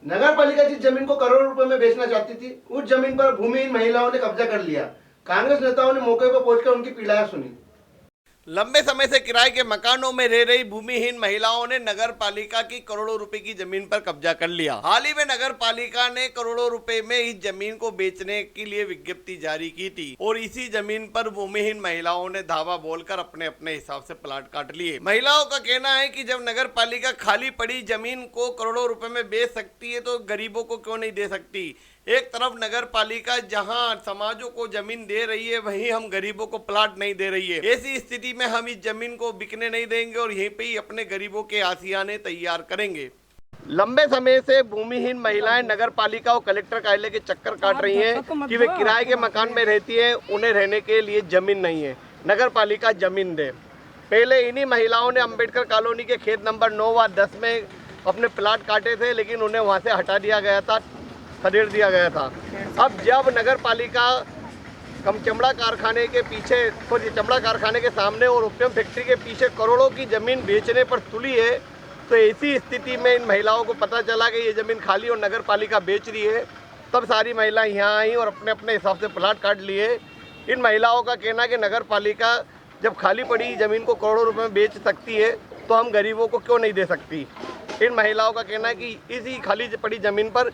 नगर पालिका जिस जमीन को करोड़ों रुपए में बेचना चाहती थी, उस जमीन पर भूमिहीन महिलाओं ने कब्जा कर लिया। कांग्रेस नेताओं ने मौके पर पहुंचकर उनकी पीड़ाएं सुनी। लंबे समय से किराए के मकानों में रह रही भूमिहीन महिलाओं ने नगर पालिका की करोड़ों रुपए की जमीन पर कब्जा कर लिया। हाल ही में नगर पालिका ने करोड़ों रुपए में इस जमीन को बेचने के लिए विज्ञप्ति जारी की थी और इसी जमीन पर भूमिहीन महिलाओं ने धावा बोलकर अपने अपने हिसाब से प्लाट काट लिए। महिलाओं का कहना है कि जब नगर पालिका खाली पड़ी जमीन को करोड़ों रुपए में बेच सकती है तो गरीबों को क्यों नहीं दे सकती। एक तरफ नगर पालिका जहां समाजों को जमीन दे रही है, वहीं हम गरीबों को प्लाट नहीं दे रही है। ऐसी स्थिति में हम इस जमीन को बिकने नहीं देंगे और यहीं पे ही अपने गरीबों के आशियाने तैयार करेंगे। लंबे समय से भूमिहीन महिलाएं नगर पालिका और कलेक्टर कार्यालय के चक्कर काट रही हैं कि वे किराए के मकान में रहती हैं, उन्हें रहने के लिए जमीन नहीं है, नगर पालिका जमीन दे। पहले इन्हीं महिलाओं ने अम्बेडकर कॉलोनी के खेत नंबर 9 व 10 में अपने प्लाट काटे थे, लेकिन उन्हें वहाँ से हटा दिया गया था, खदेड़ दिया गया था। अब जब नगर पालिका चमड़ा कारखाने के पीछे, चमड़ा कारखाने के सामने और ओपियम फैक्ट्री के पीछे करोड़ों की जमीन बेचने पर तुली है, तो ऐसी स्थिति में इन महिलाओं को पता चला कि ये जमीन खाली और नगर पालिका बेच रही है। तब सारी महिलाएं यहाँ आई और अपने अपने हिसाब से प्लाट काट लिए। इन महिलाओं का कहना है कि नगर पालिका जब खाली पड़ी जमीन को करोड़ों रुपए में बेच सकती है तो हम गरीबों को क्यों नहीं दे सकती। इन महिलाओं का कहना है कि इसी खाली पड़ी जमीन पर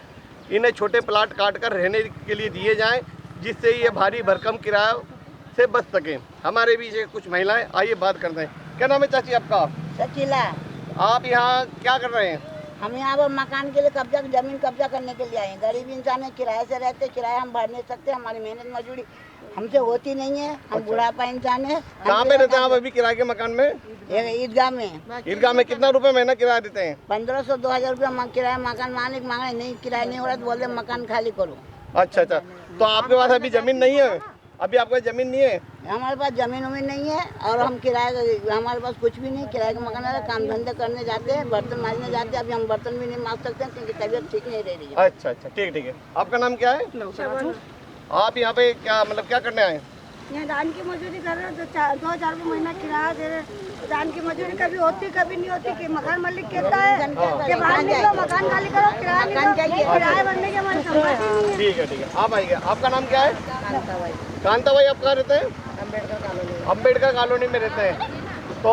इन्हें छोटे प्लाट काट कर रहने के लिए दिए जाएं, जिससे ये भारी भरकम किराया से बच सकें। हमारे बीच कुछ महिलाएं, आइए बात करते हैं। क्या नाम है चाची आपका? शकीला। आप यहाँ क्या कर रहे हैं? हम यहाँ पर मकान के लिए जमीन कब्जा करने के लिए आए हैं। गरीब इंसान है, किराए से रहते, किराया हम भर नहीं सकते, हमारी मेहनत मजदूरी हमसे होती नहीं है। हम बुढ़ापा इंसान है। कहाँ पे रहते हैं आप अभी किराए के मकान में? ईदगाह में। ईदगाह में कितना रुपए महीना किराया देते हैं? 1500-2000 रुपया किराया। मकान मालिक मांगे नहीं, किराया नहीं हो रहा तो बोलते मकान खाली करो। अच्छा अच्छा, तो आपके पास अभी जमीन नहीं है? अभी आपके पास जमीन नहीं है? हमारे पास जमीन उमीन नहीं है और हम किराए, हमारे पास कुछ भी नहीं। किराए का मकान है, काम धंधे करने जाते हैं, बर्तन मांजने जाते हैं। अभी हम बर्तन भी नहीं मांज सकते हैं क्योंकि तबीयत ठीक नहीं रह रही है। अच्छा अच्छा, ठीक ठीक है। आपका नाम क्या है? आप यहाँ पे क्या मतलब क्या करने आए? यहाँ धान की मजदूरी कर रहे हैं, तो 2,000 रुपये महीना किराया दे रहे हैं। धान की मजदूरी कभी होती कभी नहीं होती। कि मकान मालिक कहता है कि बाहर निकलो, मकान खाली करो, किराया किराया भरने के हमारे समझ ही नहीं है। ठीक है ठीक है, आप आइए। आपका नाम क्या है? कांता भाई। आप कहाँ रहते हैं? अम्बेडकर कॉलोनी में रहते हैं। तो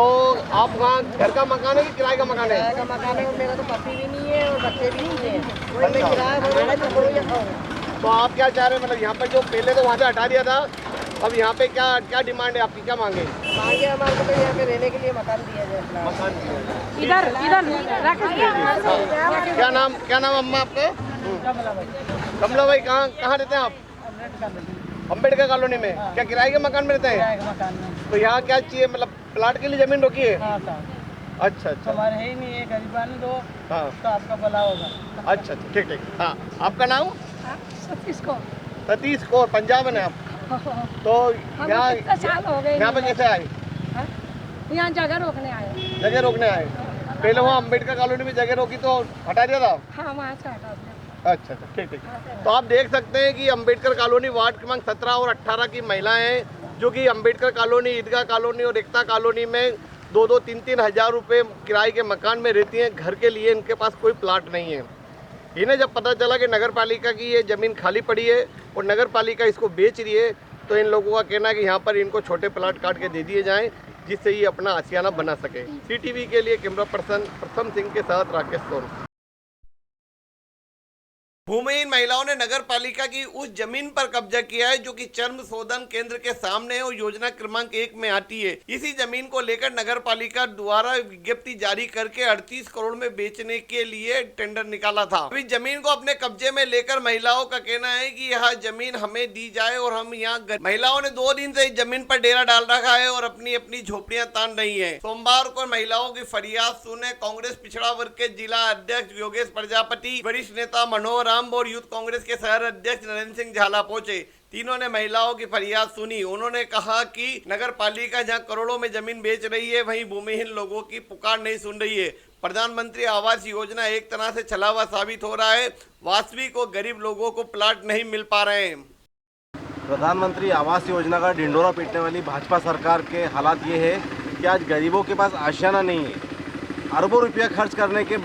आप वहाँ घर का मकान है कि किराए का मकान है? मकान है, मेरा तो पति भी नहीं है और बच्चे भी नहीं है। तो आप क्या चाह रहे हैं? मतलब यहाँ पर जो पहले तो वहाँ से हटा दिया था, अब यहाँ पे क्या क्या डिमांड है आपकी? क्या मांगे? हमारे को तो यहाँ पे रहने के लिए मकान दिया जाए। मकान दिया। इधर क्या नाम अम्मा आपको? कमला भाई। कहाँ कहाँ रहते हैं आप? अम्बेडकर कॉलोनी में। क्या किराए के मकान में रहते हैं? तो यहाँ क्या चाहिए, मतलब प्लाट के लिए जमीन रोकी है? अच्छा अच्छा, हमारे है ही नहीं है, गरीबान दो। हाँ तो आपका भला होगा। अच्छा अच्छा, ठीक ठीक। हाँ, आपका नाम? सतीश को सतीश कौर। पंजाब में आप? तो यहाँ साल हो गए यहाँ पे कैसे आए? यहाँ जगह रोकने आए। जगह रोकने आए? पहले वहाँ अम्बेडकर कॉलोनी में जगह रोकी तो हटा दिया था? हाँ, वहाँ से हटा दिया। अच्छा अच्छा, ठीक ठीक। तो आप देख सकते हैं कि अम्बेडकर कॉलोनी वार्ड क्रमांक 17 और 18 की महिलाएं हैं जो कि अम्बेडकर कॉलोनी, ईदगाह कॉलोनी और एकता कॉलोनी में 2-3 हज़ार रुपये किराए के मकान में रहती हैं। घर के लिए इनके पास कोई प्लाट नहीं है। इन्हें जब पता चला कि नगर पालिका की ये ज़मीन खाली पड़ी है और नगर पालिका इसको बेच रही है, तो इन लोगों का कहना है कि यहाँ पर इनको छोटे प्लाट काट के दे दिए जाएं, जिससे ये अपना आशियाना बना सके। CTV के लिए कैमरा पर्सन प्रथम सिंह के साथ राकेश सोन। भूमिहीन महिलाओं ने नगर पालिका की उस जमीन पर कब्जा किया है जो कि चर्म शोधन केंद्र के सामने और योजना क्रमांक 1 में आती है। इसी जमीन को लेकर नगर पालिका द्वारा विज्ञप्ति जारी करके 38 करोड़ में बेचने के लिए टेंडर निकाला था। अभी जमीन को अपने कब्जे में लेकर महिलाओं का कहना है कि यह जमीन हमें दी जाए और हम यहाँ। महिलाओं ने 2 दिन से इस जमीन पर डेरा डाल रखा है और अपनी अपनी झोपड़ियां तान रही है। सोमवार को महिलाओं की फरियाद सुने कांग्रेस पिछड़ा वर्ग के जिला अध्यक्ष योगेश प्रजापति, वरिष्ठ नेता मनोहर और यूथ कांग्रेस के शहर अध्यक्ष नरेंद्र सिंह झाला पहुंचे। तीनों ने महिलाओं की फरियाद सुनी। उन्होंने कहा कि नगर पालिका जहां करोड़ों में जमीन बेच रही है, वहीं भूमिहीन लोगों की पुकार नहीं सुन रही है। प्रधानमंत्री आवास योजना एक तरह से छला हुआ साबित हो रहा है। वास्तविक और गरीब लोगों को प्लाट नहीं मिल पा रहे हैं। प्रधानमंत्री आवास योजना का ढिंडोरा पीटने वाली भाजपा सरकार के हालात ये है कि आज गरीबों के पास आशियाना नहीं है। अरबों रुपया खर्च करने के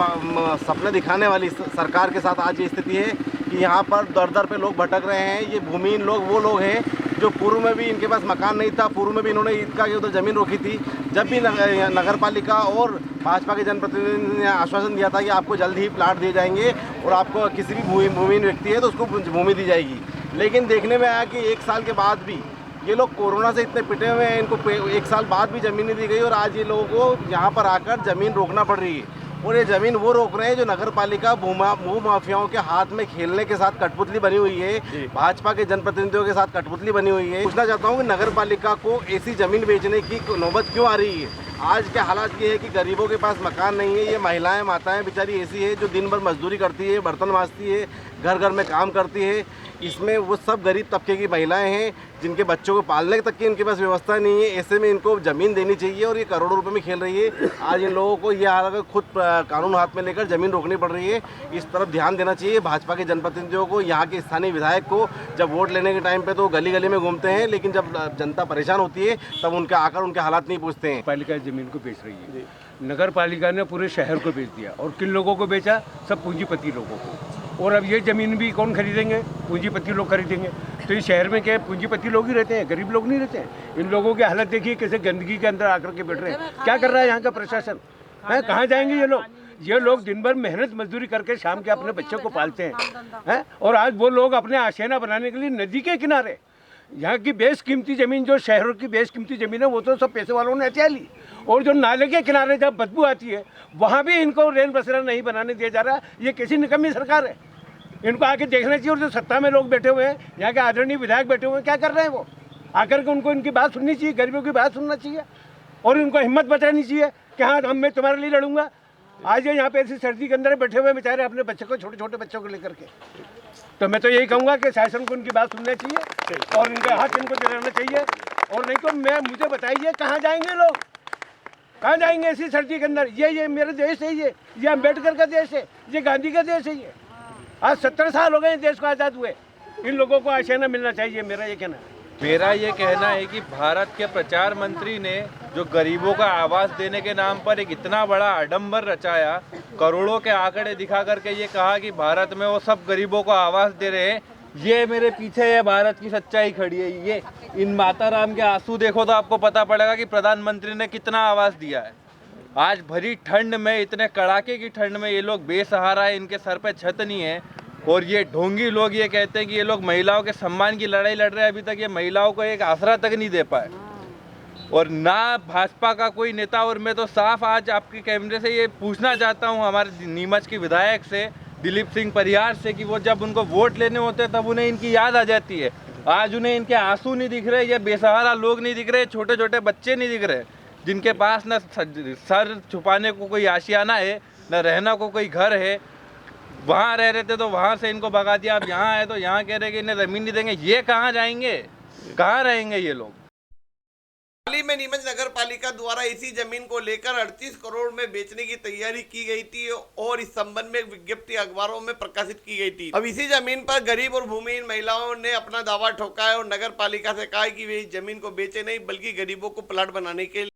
सपने दिखाने वाली सरकार के साथ आज ये स्थिति है कि यहाँ पर दर दर पे लोग भटक रहे हैं। ये भूमिहीन लोग वो लोग हैं जो पूर्व में भी इनके पास मकान नहीं था, पूर्व में भी इन्होंने ईदगाह के उधर ज़मीन रोकी थी। जब भी नगर पालिका और भाजपा के जनप्रतिनिधि ने आश्वासन दिया था कि आपको जल्द ही प्लाट दिए जाएंगे और आपको किसी भी भूमिहीन व्यक्ति है तो उसको भूमि दी जाएगी। लेकिन देखने में आया कि 1 साल के बाद भी ये लोग कोरोना से इतने पिटे हुए हैं, इनको 1 साल बाद भी ज़मीन नहीं दी गई और आज ये लोगों को यहाँ पर आकर ज़मीन रोकना पड़ रही है। और ये ज़मीन वो रोक रहे हैं जो नगर पालिका भू माफियाओं के हाथ में खेलने के साथ कठपुतली बनी हुई है, भाजपा के जनप्रतिनिधियों के साथ कठपुतली बनी हुई है। पूछना चाहता हूँ कि नगर पालिका को ऐसी ज़मीन बेचने की नौबत क्यों आ रही है? आज के हालात ये है कि गरीबों के पास मकान नहीं है। ये महिलाएं माताएं बेचारी ऐसी है जो दिन भर मजदूरी करती है, बर्तन मांजती है, घर घर में काम करती है। इसमें वो सब गरीब तबके की महिलाएं हैं जिनके बच्चों को पालने तक की इनके पास व्यवस्था नहीं है। ऐसे में इनको ज़मीन देनी चाहिए और ये करोड़ों रुपए में खेल रही है। आज इन लोगों को ये हाल है खुद कानून हाथ में लेकर ज़मीन रोकनी पड़ रही है। इस तरफ ध्यान देना चाहिए भाजपा के जनप्रतिनिधियों को, यहाँ के स्थानीय विधायक को। जब वोट लेने के टाइम पे तो गली गली में घूमते हैं, लेकिन जब जनता परेशान होती है तब उनके आकर उनके हालात नहीं पूछते हैं। पालिका ज़मीन को बेच रही है। नगर पालिका ने पूरे शहर को बेच दिया और किन लोगों को बेचा? सब पूंजीपति लोगों को। और अब ये ज़मीन भी कौन खरीदेंगे? पूंजीपति लोग खरीदेंगे। तो इस शहर में क्या पूंजीपति लोग ही रहते हैं, गरीब लोग नहीं रहते हैं। इन लोगों की हालत देखिए कैसे गंदगी के अंदर आकर के बैठ रहे हैं। क्या कर रहा है यहाँ का प्रशासन? है कहाँ जाएंगे ये लोग? ये लोग दिन भर मेहनत मजदूरी करके शाम के अपने बच्चों को पालते हैं। और आज वो लोग अपने आशियाना बनाने के लिए नदी के किनारे, यहाँ की बेशकीमती ज़मीन, जो शहरों की बेशकीमती ज़मीन है वो तो सब पैसे वालों ने हथिया ली। और जो नाले के किनारे जब बदबू आती है वहाँ भी इनको रेन बसेरा नहीं बनाने दिया जा रहा। ये कैसी निकम्मी सरकार है? इनको आके देखना चाहिए। और जो सत्ता में लोग बैठे हुए हैं, यहाँ के आदरणीय विधायक बैठे हुए हैं, क्या कर रहे हैं वो? आकर के उनको इनकी बात सुननी चाहिए, गरीबों की बात सुनना चाहिए और इनको हिम्मत बचानी चाहिए कि हाँ मैं तुम्हारे लिए लड़ूंगा। आज ये यहाँ पे ऐसी सर्दी के अंदर बैठे हुए बेचारे अपने बच्चे को, छोटे छोटे बच्चों को लेकर के। तो मैं तो यही कहूँगा कि शासन को उनकी बात सुनना चाहिए और इनके हाथ इनको दिलाना चाहिए। और नहीं तो मुझे बताइए कहाँ जाएंगे लोग? कहाँ जाएंगे ऐसी सर्दी के अंदर? ये मेरा देश है, ये अम्बेडकर का देश है, ये गांधी का देश है। ये आज 70 साल हो गए देश को आज़ाद हुए। इन लोगों को आशियाना मिलना चाहिए, मेरा ये कहना है। मेरा ये कहना है कि भारत के प्रचार मंत्री ने जो गरीबों का आवास देने के नाम पर एक इतना बड़ा आडंबर रचाया, करोड़ों के आंकड़े दिखा करके ये कहा कि भारत में वो सब गरीबों को आवास दे रहे हैं। ये मेरे पीछे ये भारत की सच्चाई खड़ी है। ये इन माता राम के आंसू देखो तो आपको पता पड़ेगा कि प्रधानमंत्री ने कितना आवास दिया है। आज भरी ठंड में, इतने कड़ाके की ठंड में ये लोग बेसहारा है, इनके सर पे छत नहीं है। और ये ढोंगी लोग ये कहते हैं कि ये लोग महिलाओं के सम्मान की लड़ाई लड़ रहे हैं। अभी तक ये महिलाओं को एक आसरा तक नहीं दे पाए और ना भाजपा का कोई नेता। और मैं तो साफ आज आपके कैमरे से ये पूछना चाहता हूँ हमारे नीमच के विधायक से, दिलीप सिंह परिहार से, कि वो जब उनको वोट लेने होते हैं तब उन्हें इनकी याद आ जाती है। आज उन्हें इनके आंसू नहीं दिख रहे, ये बेसहारा लोग नहीं दिख रहे, छोटे छोटे बच्चे नहीं दिख रहे जिनके पास न सर छुपाने को कोई आशियाना है, न रहना को कोई घर है। वहाँ रह रहे थे तो वहाँ से इनको भगा दिया, अब यहाँ आए तो यहाँ कह रहे कि इन्हें ज़मीन नहीं देंगे। ये कहाँ जाएंगे, कहाँ रहेंगे ये लोग? हाल ही में नीमच नगर पालिका द्वारा इसी जमीन को लेकर 38 करोड़ में बेचने की तैयारी की गई थी और इस संबंध में एक विज्ञप्ति अखबारों में प्रकाशित की गई थी। अब इसी जमीन पर गरीब और भूमिहीन महिलाओं ने अपना दावा ठोका है और नगर पालिका से कहा है कि वे इस जमीन को बेचे नहीं बल्कि गरीबों को प्लाट बनाने के